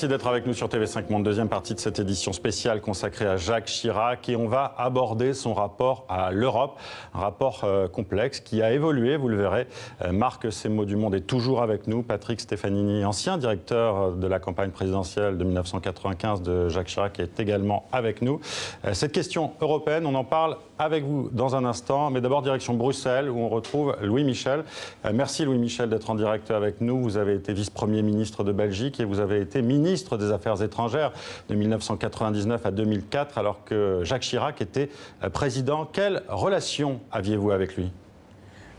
Merci d'être avec nous sur TV5 Monde, deuxième partie de cette édition spéciale consacrée à Jacques Chirac. Et on va aborder son rapport à l'Europe, un rapport complexe qui a évolué, vous le verrez. Marc Semo du Monde est toujours avec nous. Patrick Stefanini, ancien directeur de la campagne présidentielle de 1995 de Jacques Chirac, est également avec nous. Cette question européenne, on en parle avec vous dans un instant. Mais d'abord, direction Bruxelles, où on retrouve Louis Michel. Merci Louis Michel d'être en direct avec nous. Vous avez été vice-premier ministre de Belgique et vous avez été ministre des Affaires étrangères de 1999 à 2004, alors que Jacques Chirac était président. Quelle relation aviez-vous avec lui ?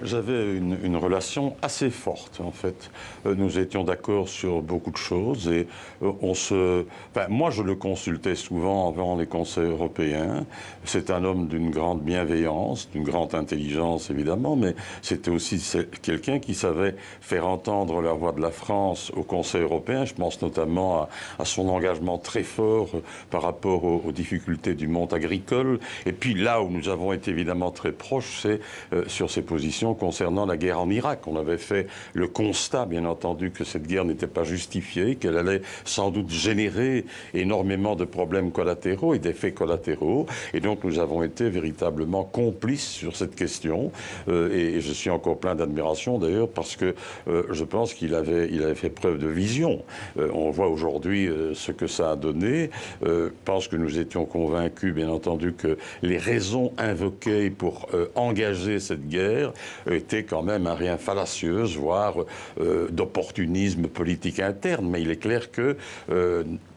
J'avais une relation assez forte, en fait. Nous étions d'accord sur beaucoup de choses et moi, je le consultais souvent avant les conseils européens. C'est un homme d'une grande bienveillance, d'une grande intelligence, évidemment, mais c'était aussi quelqu'un qui savait faire entendre la voix de la France au Conseil européen. Je pense notamment à son engagement très fort par rapport aux difficultés du monde agricole. Et puis là où nous avons été évidemment très proches, c'est sur ses positions concernant la guerre en Irak. On avait fait le constat, bien entendu, que cette guerre n'était pas justifiée, qu'elle allait sans doute générer énormément de problèmes collatéraux et d'effets collatéraux. Et donc, nous avons été véritablement complices sur cette question. Et je suis encore plein d'admiration, d'ailleurs, parce que je pense qu'il avait fait preuve de vision. On voit aujourd'hui ce que ça a donné. Je pense que nous étions convaincus, bien entendu, que les raisons invoquées pour engager cette guerre était quand même un rien fallacieuse, voire d'opportunisme politique interne. Mais il est clair que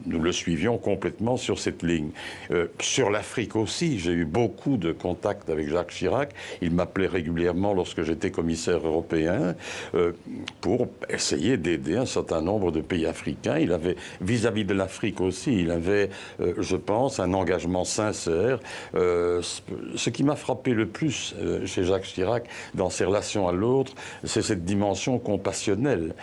nous le suivions complètement sur cette ligne. Sur l'Afrique aussi, j'ai eu beaucoup de contacts avec Jacques Chirac. Il m'appelait régulièrement lorsque j'étais commissaire européen pour essayer d'aider un certain nombre de pays africains. Il avait, vis-à-vis de l'Afrique aussi, il avait, je pense, un engagement sincère. Ce qui m'a frappé le plus chez Jacques Chirac, dans ses relations à l'autre, c'est cette dimension compassionnelle.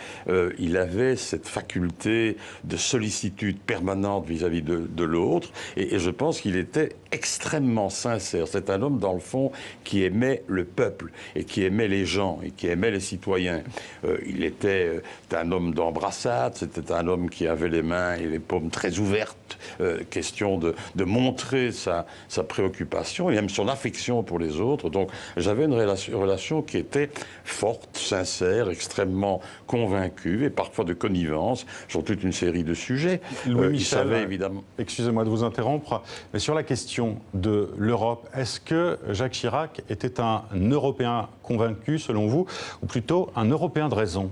Il avait cette faculté de sollicitude permanente vis-à-vis de l'autre, et je pense qu'il était extrêmement sincère. C'est un homme, dans le fond, qui aimait le peuple, et qui aimait les gens, et qui aimait les citoyens. Il était un homme d'embrassade, c'était un homme qui avait les mains et les paumes très ouvertes, question de montrer sa préoccupation, et même son affection pour les autres. Donc, j'avais une relation qui était forte, sincère, extrêmement convaincue, et parfois de connivence sur toute une série de sujets. Louis Michel, savait, évidemment... excusez-moi de vous interrompre, mais sur la question de l'Europe, est-ce que Jacques Chirac était un Européen convaincu, selon vous, ou plutôt un Européen de raison ?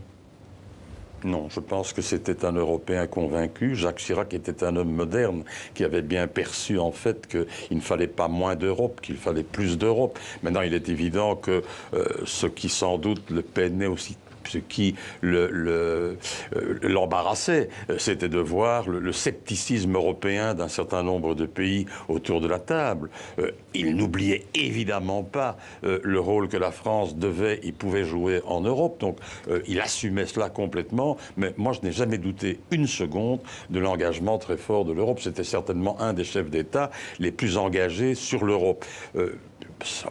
Non, je pense que c'était un Européen convaincu. Jacques Chirac était un homme moderne qui avait bien perçu, en fait, qu'il ne fallait pas moins d'Europe, qu'il fallait plus d'Europe. Maintenant, il est évident que ce qui, sans doute, le peinait aussi, ce qui l'embarrassait, c'était de voir le scepticisme européen d'un certain nombre de pays autour de la table. Il n'oubliait évidemment pas le rôle que la France devait et pouvait jouer en Europe. Donc, il assumait cela complètement. Mais moi, je n'ai jamais douté une seconde de l'engagement très fort de l'Europe. C'était certainement un des chefs d'État les plus engagés sur l'Europe.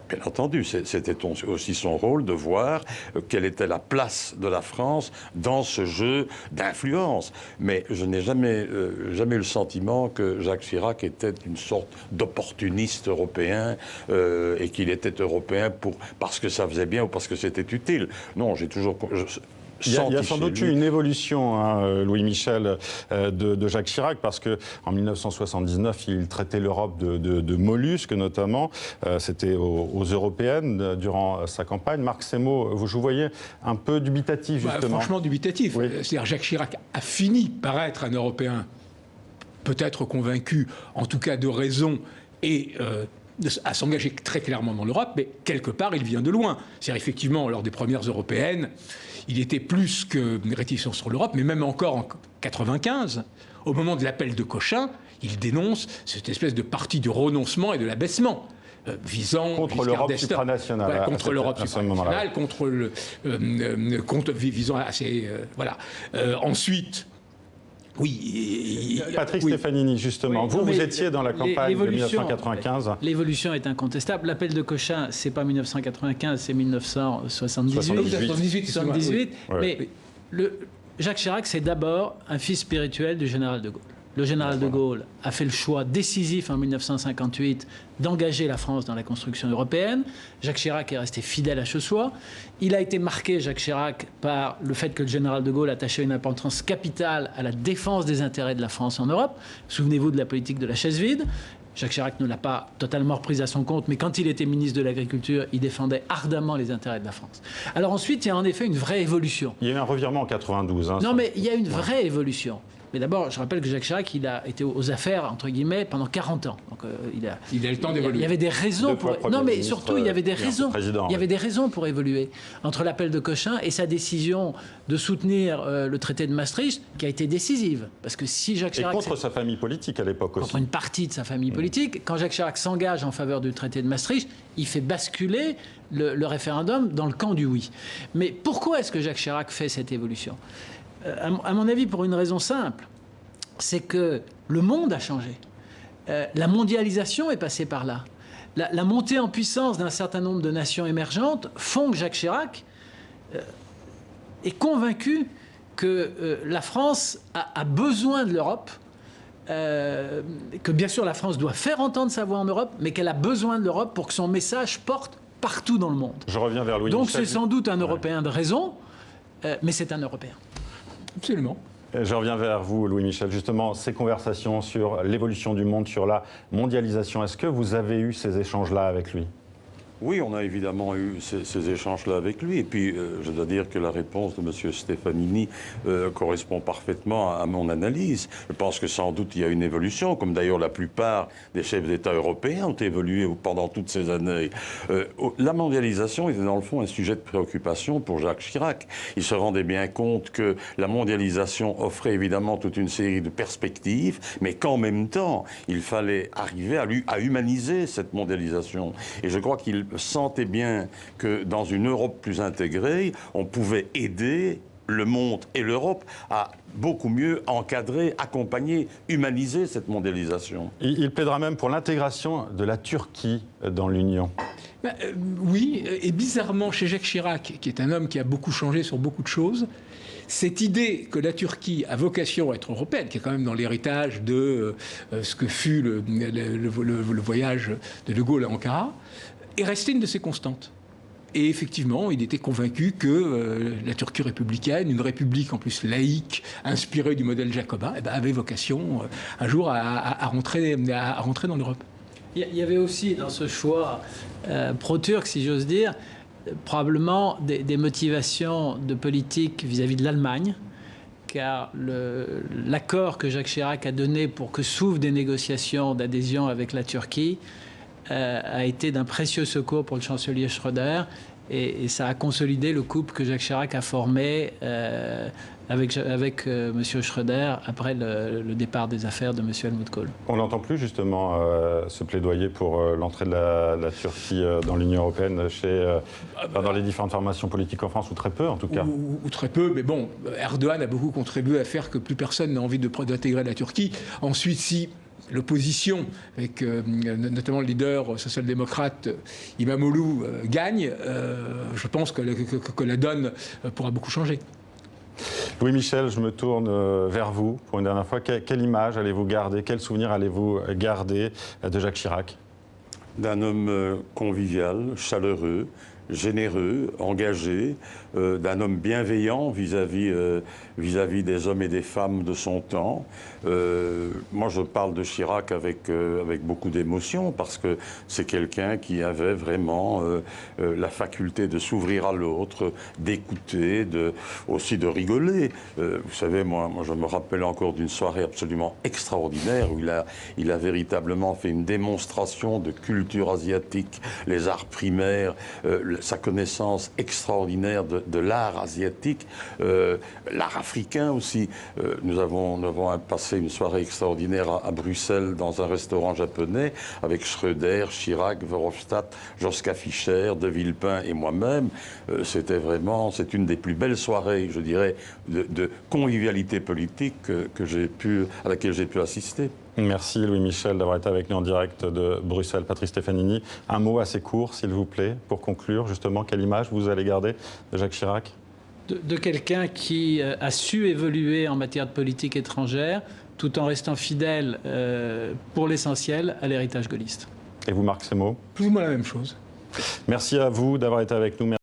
Bien entendu, c'était aussi son rôle de voir quelle était la place de la France dans ce jeu d'influence. Mais je n'ai jamais eu le sentiment que Jacques Chirac était une sorte d'opportuniste européen et qu'il était européen parce que ça faisait bien ou parce que c'était utile. Non, j'ai toujours... Il y a sans doute eu une évolution, hein, Louis Michel, de Jacques Chirac, parce qu'en 1979, il traitait l'Europe de mollusques, notamment. C'était aux européennes durant sa campagne. Marc Semo, je vous voyais un peu dubitatif, justement. Franchement dubitatif. Oui. C'est-à-dire Jacques Chirac a fini par être un Européen peut-être convaincu, en tout cas de raison, et... à s'engager très clairement dans l'Europe, mais quelque part, il vient de loin. C'est-à-dire, effectivement, lors des premières européennes, il était plus que réticent sur l'Europe, mais même encore en 1995, au moment de l'appel de Cochin, il dénonce cette espèce de parti du renoncement et de l'abaissement. Visant contre l'Europe supranationale, voilà, contre l'Europe supranationale, visant à ces voilà. Ensuite. Oui. Patrick Stefanini, justement. Oui, vous étiez dans la campagne de 1995. L'évolution est incontestable. L'appel de Cochin, c'est pas 1995, c'est 1978. 78. Mais Jacques Chirac, c'est d'abord un fils spirituel du général de Gaulle. Le général de Gaulle a fait le choix décisif en 1958 d'engager la France dans la construction européenne. Jacques Chirac est resté fidèle à ce choix. Il a été marqué, Jacques Chirac, par le fait que le général de Gaulle attachait une importance capitale à la défense des intérêts de la France en Europe. Souvenez-vous de la politique de la chaise vide. Jacques Chirac ne l'a pas totalement reprise à son compte, mais quand il était ministre de l'Agriculture, il défendait ardemment les intérêts de la France. Alors ensuite, il y a en effet une vraie évolution. Il y a eu un revirement en 92. Hein, non, mais il y a une vraie évolution. Mais d'abord, je rappelle que Jacques Chirac, il a été aux affaires, entre guillemets, pendant 40 ans. Donc, il a le temps d'évoluer. Il y avait des raisons pour... Non, mais surtout, il y avait des raisons. Il y avait des raisons pour évoluer. Entre l'appel de Cochin et sa décision de soutenir le traité de Maastricht, qui a été décisive. Parce que si Jacques Chirac... Et contre sa famille politique à l'époque aussi. Contre une partie de sa famille politique. Quand Jacques Chirac s'engage en faveur du traité de Maastricht, il fait basculer le référendum dans le camp du oui. Mais pourquoi est-ce que Jacques Chirac fait cette évolution ? À mon avis, pour une raison simple, c'est que le monde a changé. La mondialisation est passée par là. La montée en puissance d'un certain nombre de nations émergentes font que Jacques Chirac est convaincu que la France a besoin de l'Europe, que bien sûr la France doit faire entendre sa voix en Europe, mais qu'elle a besoin de l'Europe pour que son message porte partout dans le monde. Je reviens vers Louis Donc Michel. c'est sans doute un Européen de raison, mais c'est un Européen. Absolument. Je reviens vers vous, Louis Michel. Justement, ces conversations sur l'évolution du monde, sur la mondialisation, est-ce que vous avez eu ces échanges-là avec lui ? Oui, on a évidemment eu ces échanges-là avec lui. Et puis, je dois dire que la réponse de M. Stefanini correspond parfaitement à mon analyse. Je pense que sans doute il y a une évolution, comme d'ailleurs la plupart des chefs d'État européens ont évolué pendant toutes ces années. La mondialisation était dans le fond un sujet de préoccupation pour Jacques Chirac. Il se rendait bien compte que la mondialisation offrait évidemment toute une série de perspectives, mais qu'en même temps, il fallait arriver à humaniser cette mondialisation. Et je crois qu'il sentait bien que dans une Europe plus intégrée, on pouvait aider le monde et l'Europe à beaucoup mieux encadrer, accompagner, humaniser cette mondialisation. Il plaidera même pour l'intégration de la Turquie dans l'Union. Oui, et bizarrement, chez Jacques Chirac, qui est un homme qui a beaucoup changé sur beaucoup de choses, cette idée que la Turquie a vocation à être européenne, qui est quand même dans l'héritage de ce que fut le voyage de Gaulle à Ankara, est restée une de ses constantes. Et effectivement, il était convaincu que la Turquie républicaine, une république en plus laïque, inspirée du modèle jacobin, avait vocation un jour à rentrer dans l'Europe. Il y avait aussi dans ce choix pro-turc, si j'ose dire, probablement des motivations de politique vis-à-vis de l'Allemagne, car l'accord que Jacques Chirac a donné pour que s'ouvrent des négociations d'adhésion avec la Turquie a été d'un précieux secours pour le chancelier Schröder, et ça a consolidé le couple que Jacques Chirac a formé avec M. Schröder après le départ des affaires de M. Helmut Kohl. On n'entend plus justement ce plaidoyer pour l'entrée de la Turquie dans l'Union européenne dans les différentes formations politiques en France, ou très peu en tout cas. Ou très peu, mais bon, Erdogan a beaucoup contribué à faire que plus personne n'a envie d'intégrer la Turquie. Ensuite, si l'opposition, avec notamment le leader social-démocrate Imamoglu, gagne, je pense que la donne pourra beaucoup changer. Louis Michel, je me tourne vers vous pour une dernière fois. Quelle image allez-vous garder, quel souvenir allez-vous garder de Jacques Chirac ? D'un homme convivial, chaleureux, généreux, engagé, d'un homme bienveillant vis-à-vis des hommes et des femmes de son temps. Moi, je parle de Chirac avec beaucoup d'émotion, parce que c'est quelqu'un qui avait vraiment la faculté de s'ouvrir à l'autre, d'écouter, aussi de rigoler. Vous savez, moi, je me rappelle encore d'une soirée absolument extraordinaire où il a véritablement fait une démonstration de culture asiatique, les arts primaires, sa connaissance extraordinaire de l'art asiatique, l'art africain aussi. Nous avons passé une soirée extraordinaire à Bruxelles dans un restaurant japonais avec Schröder, Chirac, Verhofstadt, Joschka Fischer, De Villepin et moi-même. C'est une des plus belles soirées, je dirais, de convivialité politique à laquelle j'ai pu assister. Merci Louis Michel d'avoir été avec nous en direct de Bruxelles. Patrice Stefanini, un mot assez court s'il vous plaît pour conclure justement. Quelle image vous allez garder de Jacques Chirac ? de quelqu'un qui a su évoluer en matière de politique étrangère tout en restant fidèle pour l'essentiel à l'héritage gaulliste. Et vous, Marc Semo? Plus ou moins la même chose. Merci à vous d'avoir été avec nous.